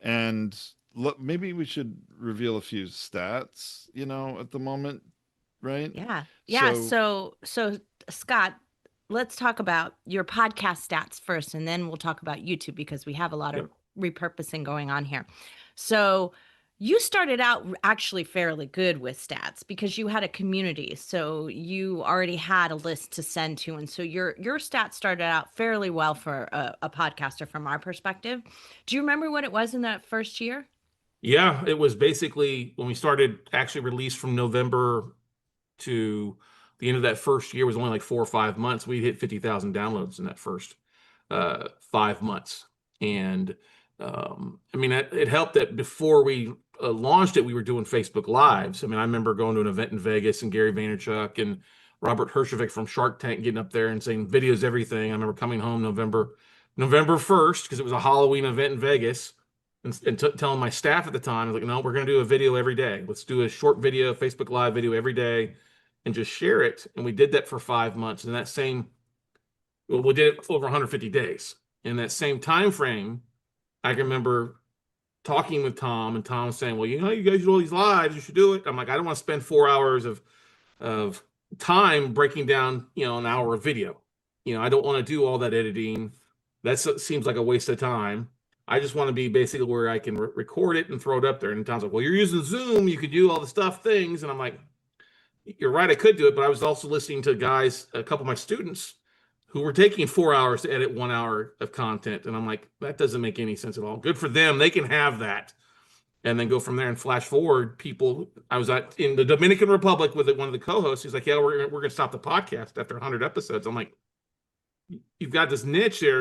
And look, maybe we should reveal a few stats, at the moment, right? Yeah. Yeah. So, So Scott, let's talk about your podcast stats first, and then we'll talk about YouTube because we have a lot of Yep. repurposing going on here. So you started out actually fairly good with stats because you had a community. So you already had a list to send to. And so your stats started out fairly well for a podcaster from our perspective. Do you remember what it was in that first year? Yeah, it was basically when we started actually released from November to the end of that first year was only like 4 or 5 months. We hit 50,000 downloads in that first 5 months. And I mean, it helped that before we launched it, we were doing Facebook Lives. I mean, I remember going to an event in Vegas and Gary Vaynerchuk and Robert Herjavec from Shark Tank getting up there and saying video's everything. I remember coming home November 1st, because it was a Halloween event in Vegas, and telling my staff at the time, I was like, no, we're going to do a video every day. Let's do a short video, Facebook Live video every day, and just share it. And we did that for 5 months. And well, we did it for over 150 days. In that same time frame, I can remember talking with Tom, and Tom saying, well, you guys do all these lives, you should do it. I'm like, I don't want to spend 4 hours of time breaking down, an hour of video. I don't want to do all that editing. That seems like a waste of time. I just want to be basically where I can record it and throw it up there. And Tom's like, well, you're using Zoom, you could do all the things. And I'm like, you're right, I could do it, but I was also listening to guys, a couple of my students, who were taking 4 hours to edit 1 hour of content. And I'm like, that doesn't make any sense at all. Good for them. They can have that. And then go from there and flash forward people. I was in the Dominican Republic with one of the co-hosts. He's like, yeah, we're going to stop the podcast after 100 episodes. I'm like, you've got this niche there.